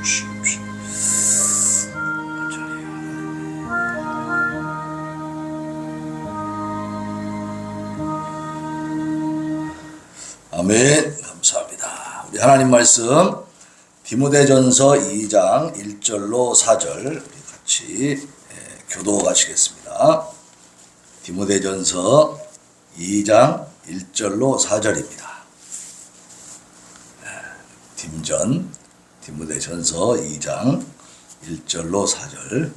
주시옵시고. 아멘. 감사합니다. 우리 하나님 말씀 디모데전서 2장 1절로 4절 우리 같이 교도하시겠습니다. 디모데전서 2장 1절로 4절입니다. 디모데전서 2장 1절로 4절.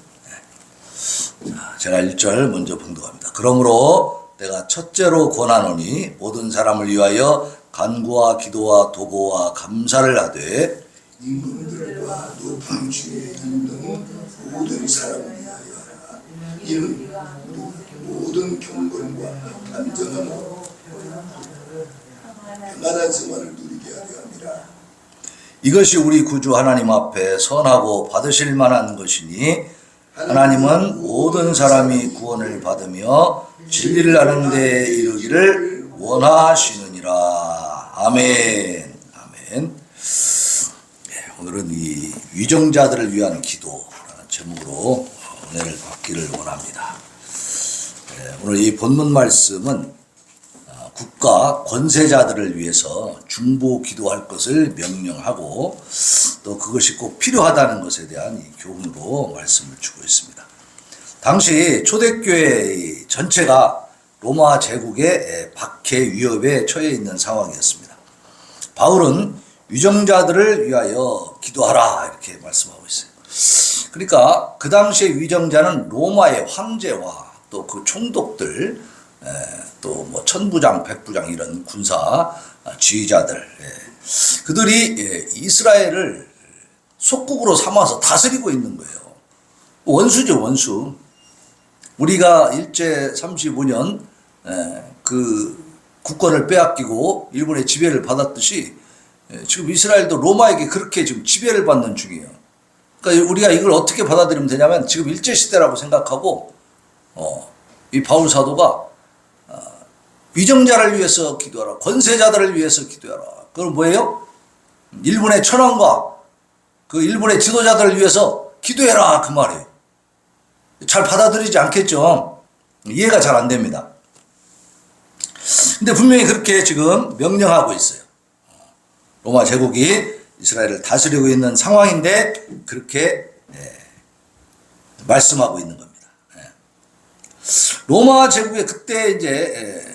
제가 1절 먼저 봉독합니다. 그러므로 내가 첫째로 권하노니 모든 사람을 위하여 간구와 기도와 도고와 감사를 하되 임금들과 높은 주의 있는 모든 사람을 위하여 하라. 이는 모든 경건과 안전함으로 평안한 생활을 누리게 하려 함이라. 이것이 우리 구주 하나님 앞에 선하고 받으실 만한 것이니 하나님은 모든 사람이 구원을 받으며 진리를 아는 데 이르기를 원하시느니라. 아멘. 아멘. 오늘은 이 위정자들을 위한 기도라는 제목으로 은혜를 받기를 원합니다. 오늘 이 본문 말씀은 국가 권세자들을 위해서 중보 기도할 것을 명령하고 또 그것이 꼭 필요하다는 것에 대한 이 교훈으로 말씀을 주고 있습니다. 당시 초대교회 전체가 로마 제국의 박해 위협에 처해 있는 상황이었습니다. 바울은 위정자들을 위하여 기도하라 이렇게 말씀하고 있어요. 그러니까 그 당시의 위정자는 로마의 황제와 또 그 총독들, 또 뭐 천부장, 백부장 이런 군사 지휘자들, 그들이 이스라엘을 속국으로 삼아서 다스리고 있는 거예요. 원수죠, 원수. 우리가 일제 35년 그 국권을 빼앗기고 일본의 지배를 받았듯이 지금 이스라엘도 로마에게 그렇게 지금 지배를 받는 중이에요. 그러니까 우리가 이걸 어떻게 받아들이면 되냐면 지금 일제시대라고 생각하고 이 바울 사도가 위정자를 위해서 기도하라, 권세자들을 위해서 기도하라. 그건 뭐예요? 일본의 천황과 그 일본의 지도자들을 위해서 기도해라 그 말이에요. 잘 받아들이지 않겠죠. 이해가 잘 안 됩니다. 근데 분명히 그렇게 지금 명령하고 있어요. 로마 제국이 이스라엘을 다스리고 있는 상황인데 그렇게 말씀하고 있는 겁니다. 로마 제국의 그때 이제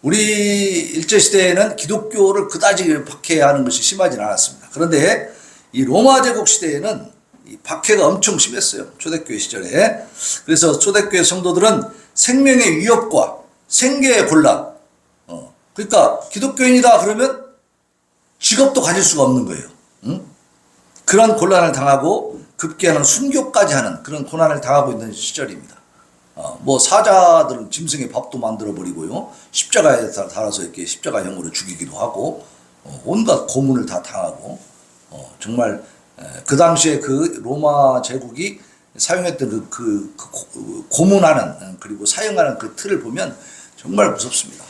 우리 일제시대에는 기독교를 그다지 박해하는 것이 심하진 않았습니다. 그런데 이 로마 제국 시대에는 이 박해가 엄청 심했어요. 초대교회 시절에. 그래서 초대교회 성도들은 생명의 위협과 생계의 곤란, 그러니까 기독교인이다 그러면 직업도 가질 수가 없는 거예요. 그런 곤란을 당하고 급기야는 순교까지 하는 그런 고난을 당하고 있는 시절입니다. 뭐 사자들은 짐승의 밥도 만들어 버리고요, 십자가에 달아서 이렇게 십자가형으로 죽이기도 하고, 온갖 고문을 다 당하고, 정말 그 당시에 그 로마 제국이 사용했던 그 고문하는 그리고 사용하는 그 틀을 보면 정말 무섭습니다.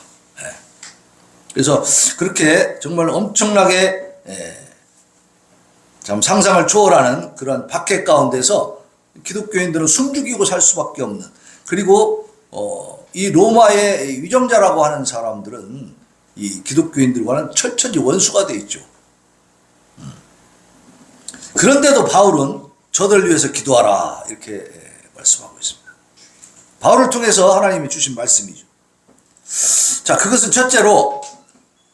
그래서 그렇게 정말 엄청나게 참 상상을 초월하는 그런 박해 가운데서 기독교인들은 숨죽이고 살 수밖에 없는, 그리고 이 로마의 위정자라고 하는 사람들은 이 기독교인들과는 철천지 원수가 되어 있죠. 그런데도 바울은 저들을 위해서 기도하라 이렇게 말씀하고 있습니다. 바울을 통해서 하나님이 주신 말씀이죠. 자, 그것은 첫째로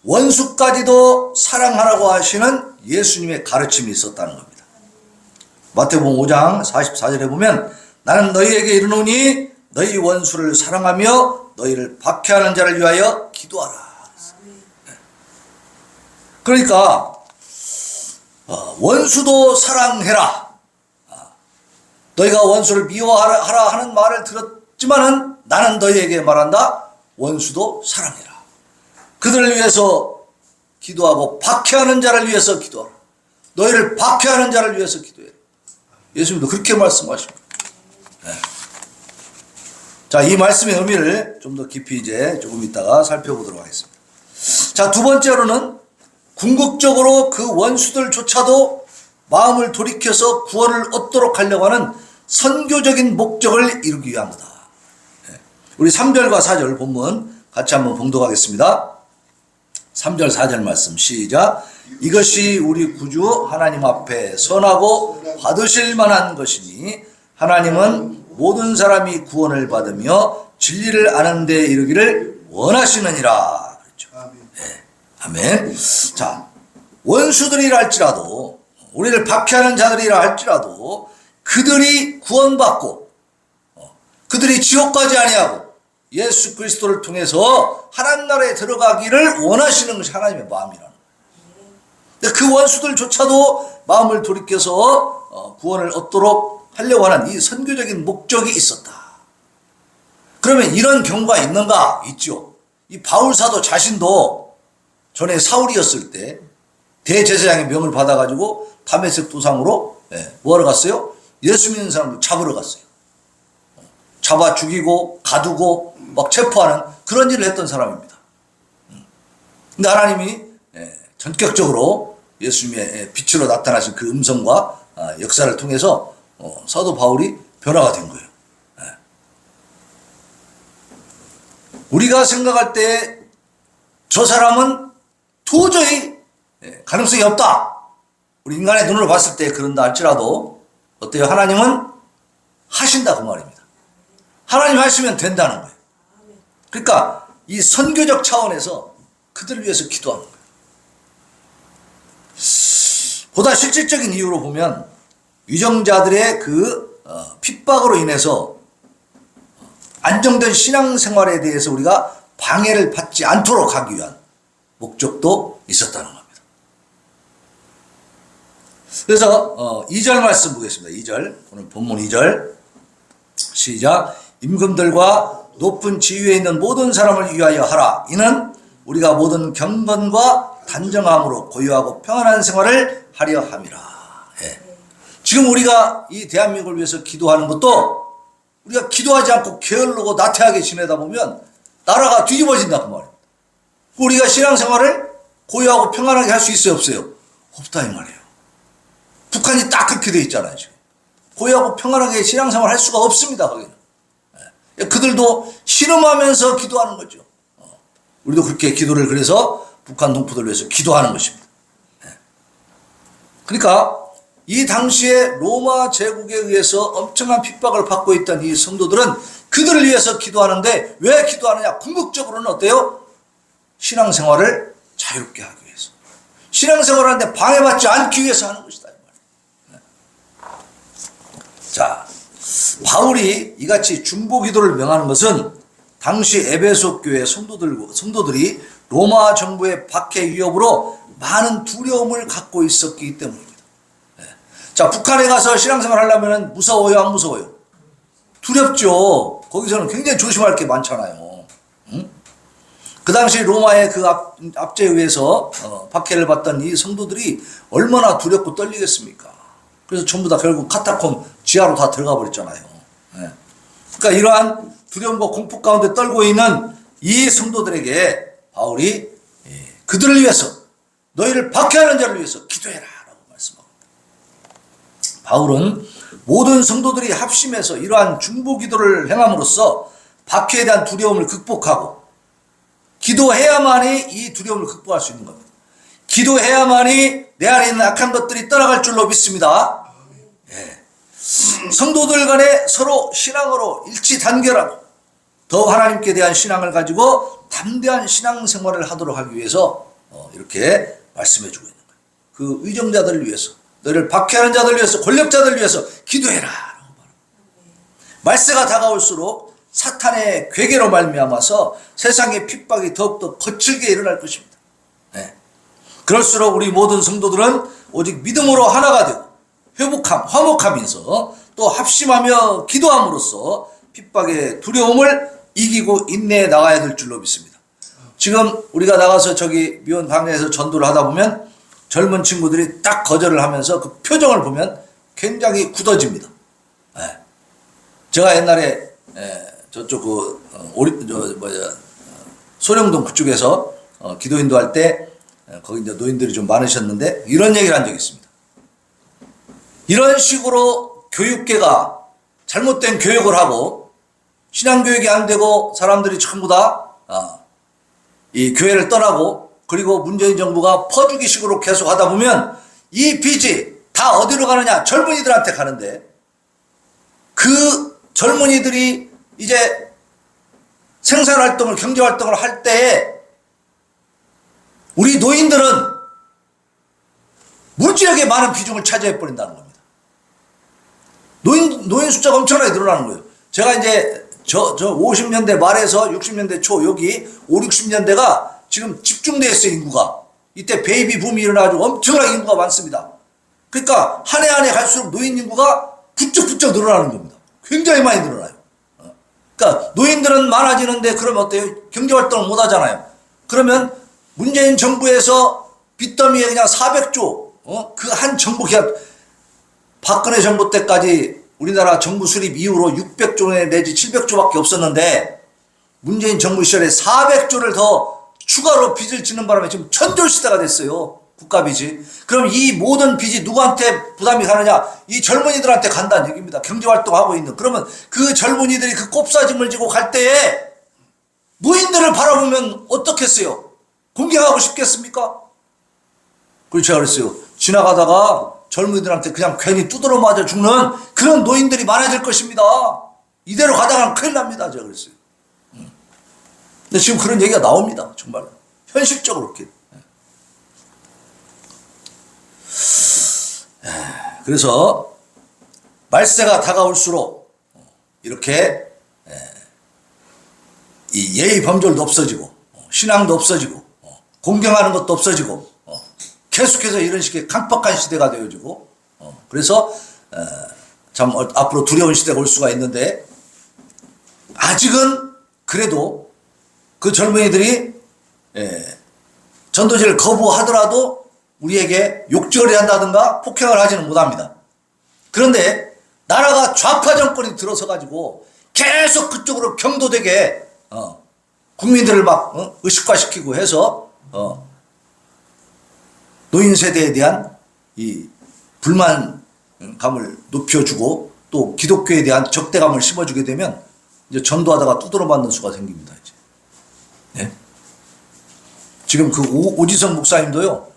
원수까지도 사랑하라고 하시는 예수님의 가르침이 있었다는 겁니다. 마태복음 5장 44절에 보면 나는 너희에게 이르노니 너희 원수를 사랑하며 너희를 박해하는 자를 위하여 기도하라. 그러니까 원수도 사랑해라. 너희가 원수를 미워하라 하는 말을 들었지만은 나는 너희에게 말한다. 원수도 사랑해라. 그들을 위해서 기도하고 박해하는 자를 위해서 기도하라. 너희를 박해하는 자를 위해서 기도해라. 예수님도 그렇게 말씀하십니다. 자, 이 말씀의 의미를 좀 더 깊이 이제 조금 있다가 살펴보도록 하겠습니다. 자, 두 번째로는 궁극적으로 그 원수들조차도 마음을 돌이켜서 구원을 얻도록 하려고 하는 선교적인 목적을 이루기 위함이다. 우리 3절과 4절 본문 같이 한번 봉독하겠습니다. 3절 4절 말씀 시작. 이것이 우리 구주 하나님 앞에 선하고 받으실 만한 것이니 하나님은 모든 사람이 구원을 받으며 진리를 아는 데 이르기를 원하시느니라. 그렇죠. 네. 아멘. 자, 원수들이라 할지라도 우리를 박해하는 자들이라 할지라도 그들이 구원받고 그들이 지옥 가지 아니하고 예수 그리스도를 통해서 하나님 나라에 들어가기를 원하시는 것이 하나님의 마음이라는 거예요. 그 원수들조차도 마음을 돌이켜서 구원을 얻도록 하려고 하는 이 선교적인 목적이 있었다. 그러면 이런 경우가 있는가? 있죠. 이 바울 사도 자신도 전에 사울이었을 때 대제사장의 명을 받아가지고 다메섹 도상으로 뭐하러 갔어요? 예수 믿는 사람을 잡으러 갔어요. 잡아 죽이고 가두고 막 체포하는 그런 일을 했던 사람입니다. 근데 하나님이 전격적으로 예수님의 빛으로 나타나신 그 음성과 역사를 통해서 사도 바울이 변화가 된 거예요. 우리가 생각할 때 저 사람은 도저히 가능성이 없다. 우리 인간의 눈으로 봤을 때 그런다 할지라도 어때요? 하나님은 하신다 그 말입니다. 하나님 하시면 된다는 거예요. 그러니까 이 선교적 차원에서 그들을 위해서 기도하는 거예요. 보다 실질적인 이유로 보면 위정자들의 그 핍박으로 인해서 안정된 신앙생활에 대해서 우리가 방해를 받지 않도록 하기 위한 목적도 있었다는 겁니다. 그래서 2절 말씀 보겠습니다. 2절 오늘 본문 2절 시작. 임금들과 높은 지위에 있는 모든 사람을 위하여 하라. 이는 우리가 모든 경건과 단정함으로 고요하고 평안한 생활을 하려 함이라. 지금 우리가 이 대한민국을 위해서 기도하는 것도 우리가 기도하지 않고 게을르고 나태하게 지내다 보면 나라가 뒤집어진다 그 말이에요. 우리가 신앙생활을 고요하고 평안하게 할 수 있어요 없어요? 없다 이 말이에요. 북한이 딱 그렇게 돼 있잖아요 지금. 고요하고 평안하게 신앙생활 할 수가 없습니다 거기는. 그들도 신음하면서 기도하는 거죠. 우리도 그렇게 기도를 그래서 북한 동포들을 위해서 기도하는 것입니다. 그러니까 이 당시에 로마 제국에 의해서 엄청난 핍박을 받고 있던 이 성도들은 그들을 위해서 기도하는데 왜 기도하느냐? 궁극적으로는 어때요? 신앙생활을 자유롭게 하기 위해서. 신앙생활을 하는데 방해받지 않기 위해서 하는 것이다. 자, 바울이 이같이 중보기도를 명하는 것은 당시 에베소 교회 성도들이 로마 정부의 박해 위협으로 많은 두려움을 갖고 있었기 때문입니다. 자, 북한에 가서 신앙생활 하려면 무서워요, 안 무서워요? 두렵죠. 거기서는 굉장히 조심할 게 많잖아요. 응? 그 당시 로마의 그 압제에 의해서 박해를 받던 이 성도들이 얼마나 두렵고 떨리겠습니까? 그래서 전부 다 결국 카타콤 지하로 다 들어가 버렸잖아요. 그러니까 이러한 두려움과 공포 가운데 떨고 있는 이 성도들에게 바울이 그들을 위해서 너희를 박해하는 자를 위해서 기도해라 라고 말씀합니다. 바울은 모든 성도들이 합심해서 이러한 중보기도를 행함으로써 박해에 대한 두려움을 극복하고 기도해야만이 이 두려움을 극복할 수 있는 겁니다. 기도해야만이 내 안에 있는 악한 것들이 떠나갈 줄로 믿습니다. 성도들 간에 서로 신앙으로 일치단결하고 더욱 하나님께 대한 신앙을 가지고 담대한 신앙생활을 하도록 하기 위해서 이렇게 말씀해주고 있는 거예요. 그 위정자들을 위해서, 너희를 박해하는 자들을 위해서, 권력자들을 위해서 기도해라 라고 말합니다. 말세가 다가올수록 사탄의 괴계로 말미암아서 세상의 핍박이 더욱더 거칠게 일어날 것입니다. 그럴수록 우리 모든 성도들은 오직 믿음으로 하나가 되고 화목하면서 또 합심하며 기도함으로써 핍박의 두려움을 이기고 인내해 나가야 될 줄로 믿습니다. 지금 우리가 나가서 저기 미원 강좌에서 전도를 하다 보면 젊은 친구들이 딱 거절을 하면서 그 표정을 보면 굉장히 굳어집니다. 제가 옛날에 저쪽 소령동 그쪽에서 기도 인도할 때 거기 이제 노인들이 좀 많으셨는데 이런 얘기를 한 적이 있습니다. 이런 식으로 교육계가 잘못된 교육을 하고 신앙교육이 안 되고 사람들이 전부 다 이 교회를 떠나고 그리고 문재인 정부가 퍼주기식으로 계속 하다 보면 이 빚이 다 어디로 가느냐? 젊은이들한테 가는데 그 젊은이들이 이제 생산활동을 경제활동을 할 때에 우리 노인들은 무지하게 많은 비중을 차지해버린다는 겁니다. 노인 숫자가 엄청나게 늘어나는 거예요. 제가 이제 저 50년대 말에서 60년대 초 여기 5, 60년대가 지금 집중되어 있어요, 인구가. 이때 베이비 붐이 일어나가지고 엄청나게 인구가 많습니다. 그러니까 한 해 한 해 갈수록 노인 인구가 부쩍부쩍 늘어나는 겁니다. 굉장히 많이 늘어나요. 그러니까 노인들은 많아지는데 그러면 어때요? 경제활동을 못 하잖아요. 그러면 문재인 정부에서 빚더미에 그냥 400조, 그 한 정부 기간, 박근혜 정부 때까지 우리나라 정부 수립 이후로 600조 내지 700조밖에 없었는데 문재인 정부 시절에 400조를 더 추가로 빚을 짓는 바람에 지금 1000조 시대가 됐어요. 국가 빚이. 그럼 이 모든 빚이 누구한테 부담이 가느냐? 이 젊은이들한테 간다는 얘기입니다. 경제활동하고 있는. 그러면 그 젊은이들이 그 꼽사짐을 지고 갈 때에 노인들을 바라보면 어떻겠어요? 공경하고 싶겠습니까? 그렇죠. 제가 그랬어요. 지나가다가 젊은이들한테 그냥 괜히 두드러 맞아 죽는 그런 노인들이 많아질 것입니다. 이대로 가다가는 큰일 납니다. 제가 그랬어요. 근데 지금 그런 얘기가 나옵니다. 정말. 현실적으로 이렇게. 그래서 말세가 다가올수록 이렇게 이 예의 범절도 없어지고 신앙도 없어지고 공경하는 것도 없어지고 계속해서 이런 식의 강박한 시대가 되어지고 그래서 참 앞으로 두려운 시대가 올 수가 있는데 아직은 그래도 그 젊은이들이 전도제를 거부하더라도 우리에게 욕설을 한다든가 폭행을 하지는 못합니다. 그런데 나라가 좌파 정권이 들어서 가지고 계속 그쪽으로 경도되게 국민들을 막 의식화시키고 해서 노인 세대에 대한 이 불만감을 높여주고 또 기독교에 대한 적대감을 심어주게 되면 이제 전도하다가 두드러 맞는 수가 생깁니다. 이제. 네? 지금 그 오지성 목사님도요.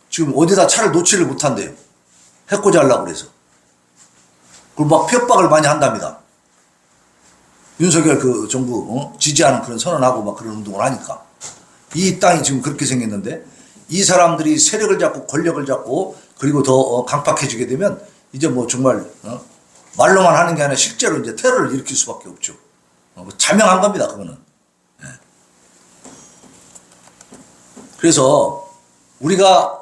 지금 어디다 차를 놓지를 못한대요. 해코지 하려고 그래서. 그리고 막 핍박을 많이 한답니다. 윤석열 그 정부 지지하는 그런 선언하고 막 그런 운동을 하니까. 이 땅이 지금 그렇게 생겼는데 이 사람들이 세력을 잡고 권력을 잡고 그리고 더 강팍해지게 되면 이제 뭐 정말 말로만 하는 게 아니라 실제로 이제 테러를 일으킬 수밖에 없죠. 자명한 겁니다. 그거는. 네. 그래서 우리가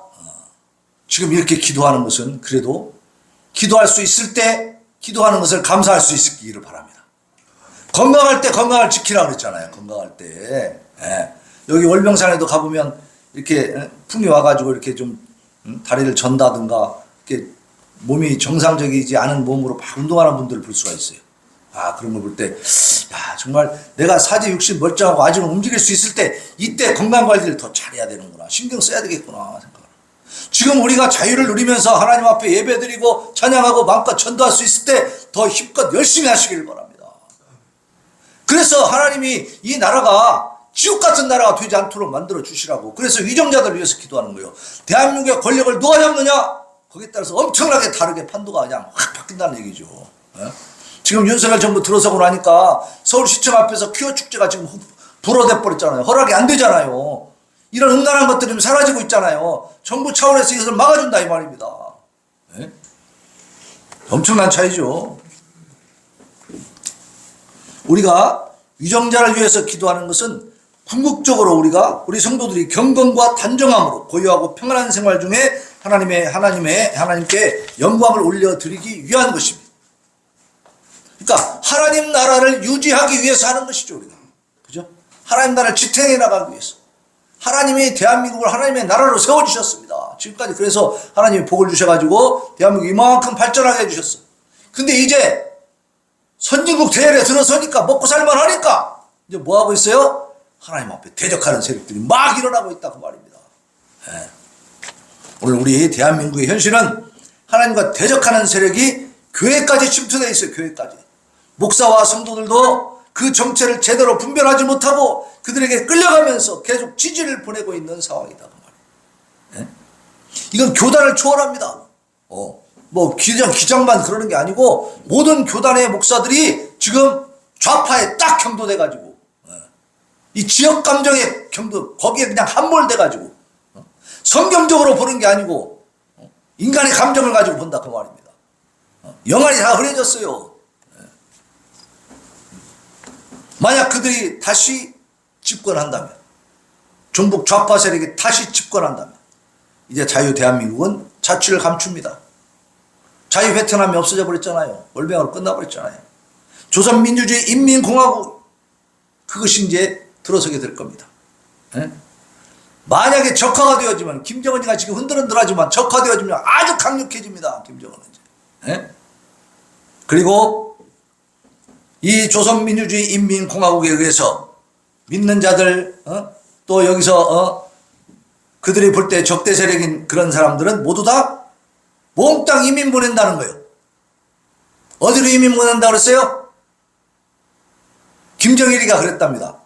지금 이렇게 기도하는 것은 그래도 기도할 수 있을 때 기도하는 것을 감사할 수 있기를 바랍니다. 건강할 때 건강을 지키라고 그랬잖아요. 건강할 때. 예. 여기 월명산에도 가보면 이렇게 풍이 와가지고 이렇게 좀 다리를 전다든가 이렇게 몸이 정상적이지 않은 몸으로 막 운동하는 분들을 볼 수가 있어요. 아, 그런 걸 볼 때, 야, 정말 내가 사지 육신 멀쩡하고 아직은 움직일 수 있을 때 이때 건강관리를 더 잘해야 되는구나. 신경 써야 되겠구나 생각. 지금 우리가 자유를 누리면서 하나님 앞에 예배드리고 찬양하고 마음껏 전도할 수 있을 때 더 힘껏 열심히 하시길 바랍니다. 그래서 하나님이 이 나라가 지옥 같은 나라가 되지 않도록 만들어 주시라고. 그래서 위정자들을 위해서 기도하는 거예요. 대한민국의 권력을 누가 잡느냐? 거기에 따라서 엄청나게 다르게 판도가 그냥 확 바뀐다는 얘기죠. 예? 지금 윤석열 정부 들어서고 나니까 서울시청 앞에서 퀴어 축제가 지금 불어대 버렸잖아요. 허락이 안 되잖아요. 이런 음란한 것들이 사라지고 있잖아요. 정부 차원에서 이것을 막아준다 이 말입니다. 예? 엄청난 차이죠. 우리가 위정자를 위해서 기도하는 것은 궁극적으로 우리 성도들이 경건과 단정함으로 고요하고 평안한 생활 중에 하나님께 영광을 올려드리기 위한 것입니다. 그러니까 하나님 나라를 유지하기 위해서 하는 것이죠, 우리가. 그죠? 하나님 나라를 지탱해 나가기 위해서. 하나님이 대한민국을 하나님의 나라로 세워주셨습니다. 지금까지 그래서 하나님이 복을 주셔가지고 대한민국이 이만큼 발전하게 해주셨어요. 근데 이제 선진국 대열에 들어서니까 먹고 살만하니까 이제 뭐하고 있어요? 하나님 앞에 대적하는 세력들이 막 일어나고 있다 그 말입니다. 네. 오늘 우리 대한민국의 현실은 하나님과 대적하는 세력이 교회까지 침투되어 있어요. 교회까지. 목사와 성도들도 그 정체를 제대로 분별하지 못하고 그들에게 끌려가면서 계속 지지를 보내고 있는 상황이다. 그 말이에요. 이건 교단을 초월합니다. 뭐 기장만 그러는 게 아니고 모든 교단의 목사들이 지금 좌파에 딱 경도돼가지고 이 지역 감정에 거기에 그냥 함몰돼가지고 성경적으로 보는 게 아니고 인간의 감정을 가지고 본다 그 말입니다. 영안이 다 흐려졌어요. 만약 그들이 다시 집권한다면, 종북 좌파 세력이 다시 집권한다면 이제 자유 대한민국은 자취를 감춥니다. 자유 베트남이 없어져 버렸잖아요. 월병으로 끝나버렸잖아요. 조선민주주의 인민공화국, 그것이 이제 들어서게 될 겁니다. 만약에 적화가 되어지면, 김정은이가 지금 흔들흔들하지만 적화되어지면 아주 강력해집니다. 김정은은 이제. 그리고 이 조선민주주의 인민공화국에 의해서 믿는 자들, 또 여기서 그들이 볼 때 적대 세력인 그런 사람들은 모두 다 몽땅 이민 보낸다는 거예요. 어디로 이민 보낸다고 그랬어요? 김정일이가 그랬답니다.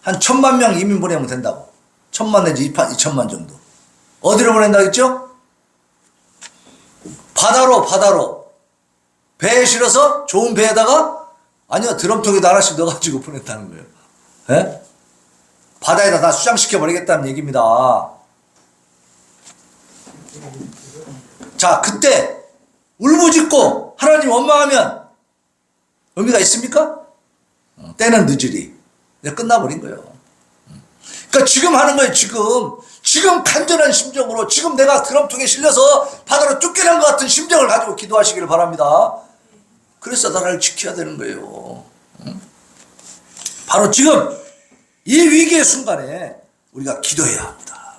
한 1,000만 명 이민 보내면 된다고. 1,000만 내지 2,000만 정도. 어디로 보낸다고 했죠? 바다로. 배에 실어서 좋은 배에다가, 아니요, 드럼통에다 하나씩 넣어가지고 보냈다는 거예요. 바다에다 다 수장시켜 버리겠다는 얘기입니다. 자, 그때 울부짖고 하나님 원망하면 의미가 있습니까? 때는 늦으리. 끝나버린 거예요. 그러니까 지금 하는 거예요. 지금 간절한 심정으로, 지금 내가 드럼통에 실려서 바다로 쫓겨난 것 같은 심정을 가지고 기도하시기를 바랍니다. 그래서 나라를 지켜야 되는 거예요. 바로 지금 이 위기의 순간에 우리가 기도해야 합니다.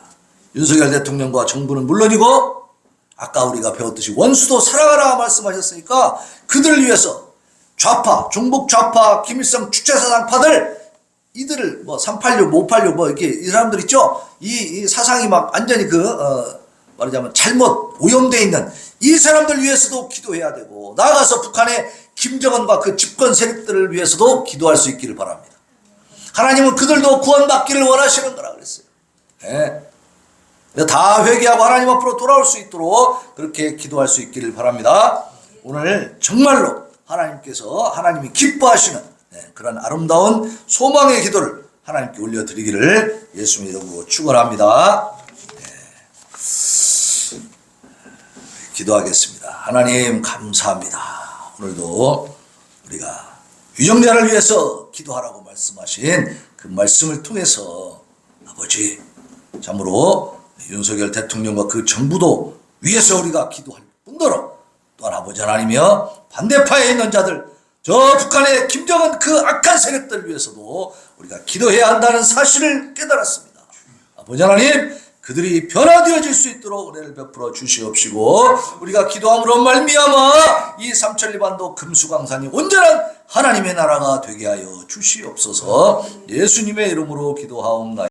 윤석열 대통령과 정부는 물론이고, 아까 우리가 배웠듯이 원수도 사랑하라 말씀하셨으니까 그들을 위해서 좌파, 종북 좌파, 김일성 주체사상파들, 이들을 386, 586 이렇게 이 사람들 있죠? 이 사상이 막 완전히 말하자면 잘못 오염되어 있는 이 사람들 위해서도 기도해야 되고, 나아가서 북한의 김정은과 그 집권 세력들을 위해서도 기도할 수 있기를 바랍니다. 하나님은 그들도 구원받기를 원하시는 거라 그랬어요. 다 회개하고 하나님 앞으로 돌아올 수 있도록 그렇게 기도할 수 있기를 바랍니다. 오늘 정말로 하나님이 기뻐하시는 그런 아름다운 소망의 기도를 하나님께 올려드리기를 예수님 이름으로 축원합니다. 기도하겠습니다. 하나님 감사합니다. 오늘도 우리가 유정자를 위해서 기도하라고 말씀하신 그 말씀을 통해서 아버지, 참으로 윤석열 대통령과 그 정부도 위해서 우리가 기도할 뿐더러 또한 아버지 하나님이여, 반대파에 있는 자들, 저 북한의 김정은 그 악한 세력들 위해서도 우리가 기도해야 한다는 사실을 깨달았습니다. 아버지 하나님, 그들이 변화되어질 수 있도록 은혜를 베풀어 주시옵시고, 우리가 기도함으로 말미암아 이 삼천리반도 금수강산이 온전한 하나님의 나라가 되게 하여 주시옵소서. 예수님의 이름으로 기도하옵나이다.